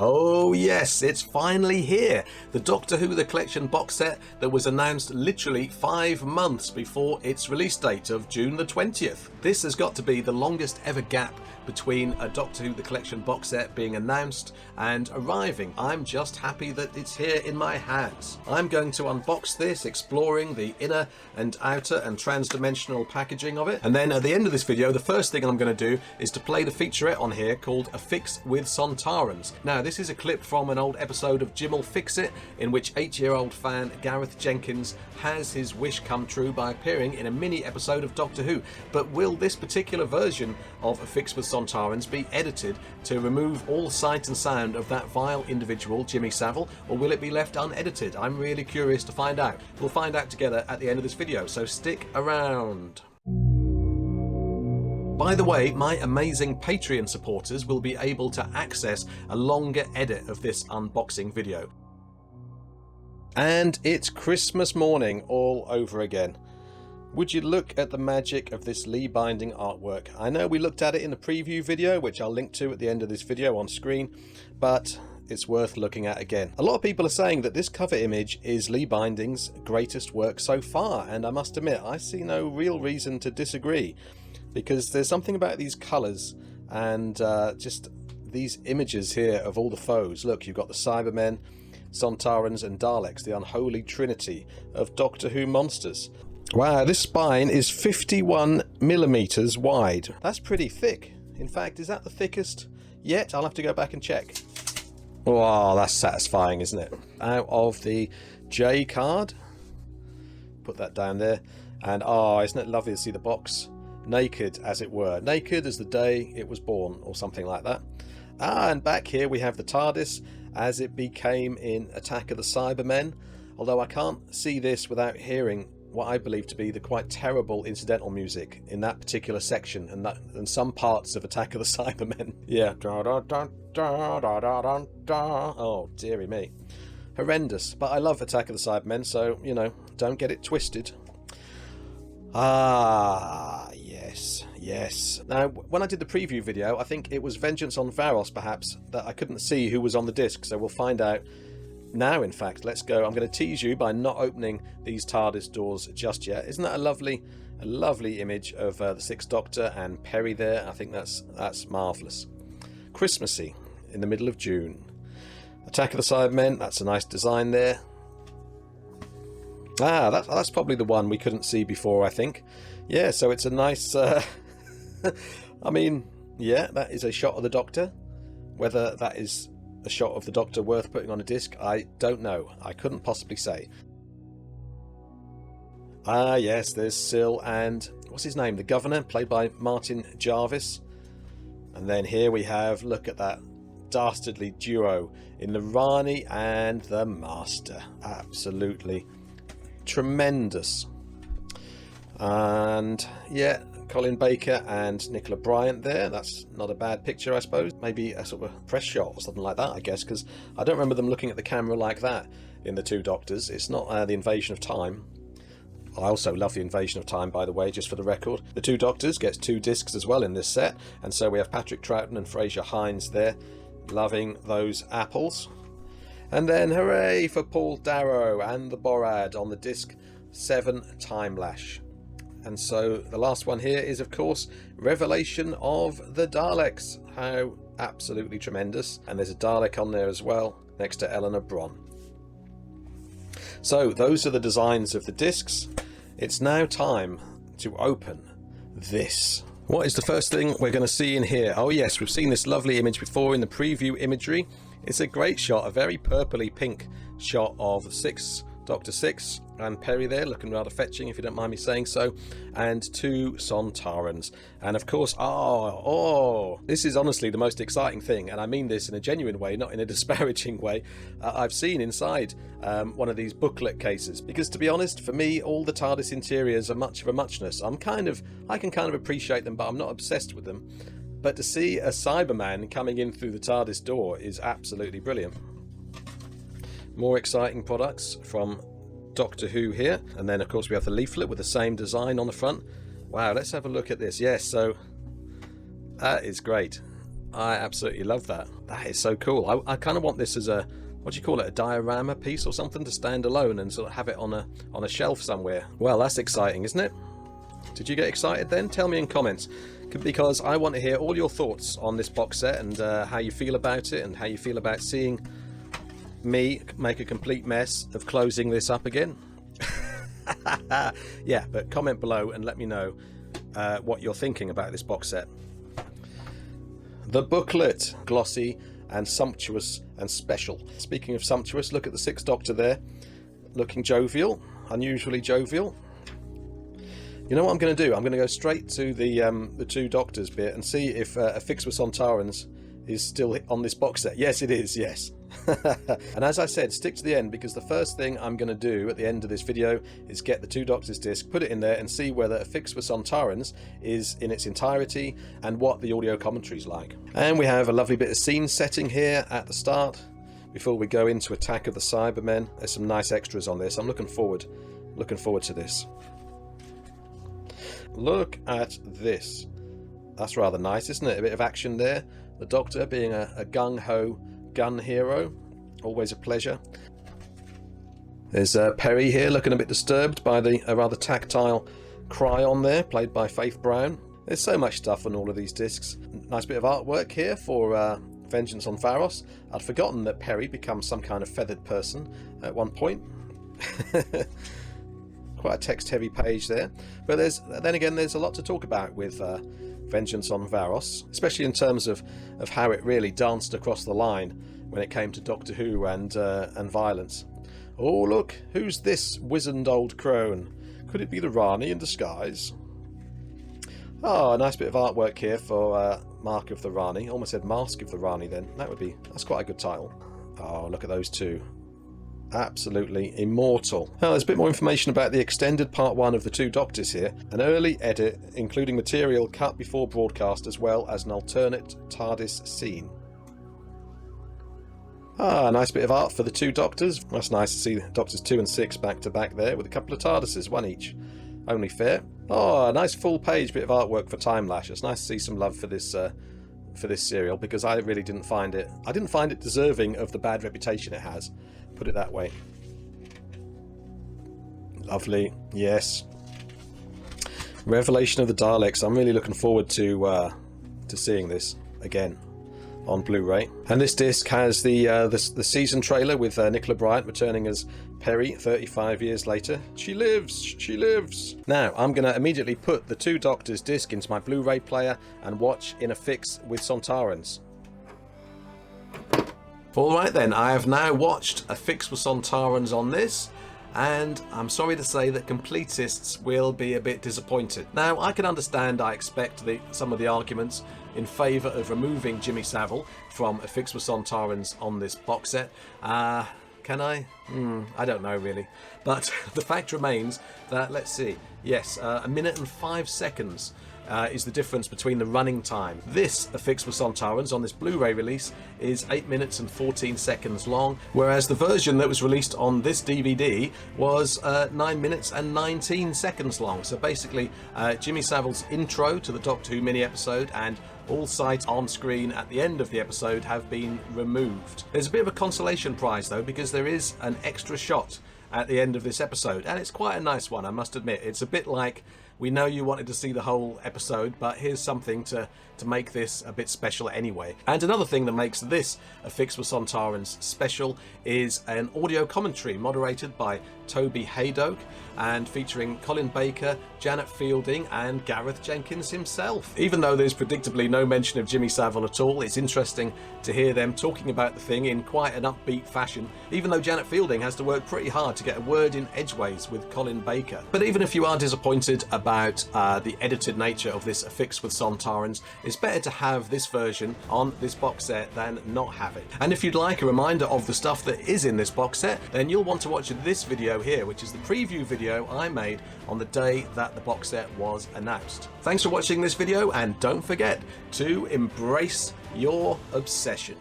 Oh yes, it's finally here. The Doctor Who The Collection box set that was announced literally 5 months before its release date of June the 20th. This has got to be the longest ever gap between a Doctor Who The Collection box set being announced and arriving. I'm just happy that it's here in my hands. I'm going to unbox this, exploring the inner and outer and trans-dimensional packaging of it. And then at the end of this video, the first thing I'm going to do is to play the featurette on here called A Fix With Sontarans. Now, this is a clip from an old episode of Jim'll Fix It, in which 8-year-old fan Gareth Jenkins has his wish come true by appearing in a mini episode of Doctor Who. But will this particular version of A Fix With Sontarans be edited to remove all sight and sound of that vile individual, Jimmy Savile, or will it be left unedited? I'm really curious to find out. We'll find out together at the end of this video, so stick around. By the way, my amazing Patreon supporters will be able to access a longer edit of this unboxing video. And it's Christmas morning all over again. Would you look at the magic of this Lee binding artwork? I know we looked at it in the preview video, which I'll link to at the end of this video on screen, but it's worth looking at again. A lot of people are saying that this cover image is Lee Binding's greatest work so far, and I must admit, I see no real reason to disagree, because there's something about these colours and just these images here of all the foes. Look, you've got the Cybermen, Sontarans and Daleks, the unholy trinity of Doctor Who monsters. Wow, this spine is 51mm wide. That's pretty thick. In fact, is that the thickest yet? I'll have to go back and check. Wow, that's satisfying, isn't it? Out of the J card. Put that down there. And oh, isn't it lovely to see the box naked, as it were. Naked as the day it was born, or something like that. And back here we have the TARDIS as it became in Attack of the Cybermen. Although I can't see this without hearing what I believe to be the quite terrible incidental music in that particular section and some parts of Attack of the Cybermen. Yeah. Oh, dearie me. Horrendous. But I love Attack of the Cybermen, so, you know, don't get it twisted. Ah, yes, yes. Now, when I did the preview video, I think it was Vengeance on Varos, perhaps, that I couldn't see who was on the disc, so we'll find out now. In fact, let's go. I'm going to tease you by not opening these TARDIS doors just yet. Isn't that a lovely image of the Sixth Doctor and Perry there? I think that's marvellous. Christmassy, in the middle of June. Attack of the Cybermen, that's a nice design there. Ah, that's probably the one we couldn't see before, I think. Yeah, so it's a nice... I mean, yeah, that is a shot of the Doctor. Whether that is a shot of the Doctor worth putting on a disc, I don't know. I couldn't possibly say. Ah, yes, there's Syl and... what's his name? The Governor, played by Martin Jarvis. And then here we have... look at that dastardly duo in the Rani and the Master. Absolutely tremendous. And yeah, Colin Baker and Nicola Bryant there. That's not a bad picture, I suppose. Maybe a sort of press shot or something like that, I guess, because I don't remember them looking at the camera like that in The Two Doctors. It's not The Invasion of Time. I also love The Invasion of Time, by the way, just for the record. The Two Doctors gets 2 discs as well in this set, and so we have Patrick Troughton and Fraser Hines there, loving those apples. And then hooray for Paul Darrow and the Borad on the disc 7 Timelash. And so the last one here is, of course, Revelation of the Daleks. How absolutely tremendous. And there's a Dalek on there as well, next to Eleanor Bron. So those are the designs of the discs. It's now time to open this. What is the first thing we're going to see in here? Oh yes, we've seen this lovely image before in the preview imagery. It's a great shot, a very purpley pink shot of Dr. Six and Perry there, looking rather fetching, if you don't mind me saying so, and 2 Sontarans. And of course, this is honestly the most exciting thing, and I mean this in a genuine way, not in a disparaging way, I've seen inside one of these booklet cases. Because to be honest, for me, all the TARDIS interiors are much of a muchness. I can kind of appreciate them, but I'm not obsessed with them. But to see a Cyberman coming in through the TARDIS door is absolutely brilliant. More exciting products from Doctor Who here. And then, of course, we have the leaflet with the same design on the front. Wow, let's have a look at this. Yes, so that is great. I absolutely love that. That is so cool. I kind of want this as a, what do you call it, a diorama piece or something to stand alone and sort of have it on a shelf somewhere. Well, that's exciting, isn't it? Did you get excited then? Tell me in comments, because I want to hear all your thoughts on this box set and how you feel about it and how you feel about seeing me make a complete mess of closing this up again. Yeah, but comment below and let me know what you're thinking about this box set. The booklet, glossy and sumptuous and special. Speaking of sumptuous, look at the Sixth Doctor there, looking jovial, unusually jovial. You know what I'm going to do? I'm going to go straight to the two Doctors bit and see if A Fix With Sontarans is still on this box set. Yes, it is, yes. And as I said, stick to the end, because the first thing I'm going to do at the end of this video is get the two Doctors disc, put it in there and see whether A Fix With Sontarans is in its entirety and what the audio commentary is like. And we have a lovely bit of scene setting here at the start before we go into Attack of the Cybermen. There's some nice extras on this. I'm looking forward to this. Look at this. That's rather nice, isn't it? A bit of action there. The Doctor being a gung-ho gun hero. Always a pleasure. There's Perry here looking a bit disturbed by a rather tactile Cryon there, played by Faith Brown. There's so much stuff on all of these discs. Nice bit of artwork here for Vengeance on Varos. I'd forgotten that Perry becomes some kind of feathered person at one point. Quite a text-heavy page there, but then again there's a lot to talk about with Vengeance on Varos, especially in terms of how it really danced across the line when it came to Doctor Who and violence. Oh look, who's this wizened old crone? Could it be the Rani in disguise? Oh, a nice bit of artwork here for Mark of the Rani. Almost said Mask of the Rani then. That's quite a good title. Oh, look at those two. Absolutely immortal. Now, there's a bit more information about the extended part 1 of the two Doctors here. An early edit, including material cut before broadcast, as well as an alternate TARDIS scene. Ah, a nice bit of art for the two Doctors. That's nice to see Doctors 2 and 6 back to back there, with a couple of TARDISes, one each. Only fair. Oh, a nice full page bit of artwork for Time Lash. It's nice to see some love for this serial, because I really didn't find it deserving of the bad reputation it has. Put it that way. Lovely, yes. Revelation of the Daleks. I'm really looking forward to seeing this again on Blu-ray. And this disc has the season trailer with Nicola Bryant returning as Perry 35 years later. She lives, she lives. Now I'm going to immediately put the two Doctors disc into my Blu-ray player and watch In a Fix with Sontarans. Alright then, I have now watched A Fix With Sontarans on this, and I'm sorry to say that completists will be a bit disappointed. Now, I can understand, I expect some of the arguments in favour of removing Jimmy Savile from A Fix With Sontarans on this box set. Can I? I don't know really. But the fact remains that, let's see, yes, 1 minute and 5 seconds is the difference between the running time. This A Fix With Sontarans on this Blu-ray release is 8 minutes and 14 seconds long, whereas the version that was released on this DVD was 9 minutes and 19 seconds long. So basically, Jimmy Savile's intro to the Doctor Who mini episode and all sights on screen at the end of the episode have been removed. There's a bit of a consolation prize though, because there is an extra shot at the end of this episode, and it's quite a nice one, I must admit. It's a bit like, we know you wanted to see the whole episode, but here's something to make this a bit special anyway. And another thing that makes this A Fix With Sontarans special is an audio commentary moderated by Toby Haydock and featuring Colin Baker, Janet Fielding and Gareth Jenkins himself. Even though there's predictably no mention of Jimmy Savile at all, it's interesting to hear them talking about the thing in quite an upbeat fashion, even though Janet Fielding has to work pretty hard to get a word in edgeways with Colin Baker. But even if you are disappointed about the edited nature of this A Fix With Sontarans, it's better to have this version on this box set than not have it. And if you'd like a reminder of the stuff that is in this box set, then you'll want to watch this video here, which is the preview video I made on the day that the box set was announced. Thanks for watching this video, and don't forget to embrace your obsession.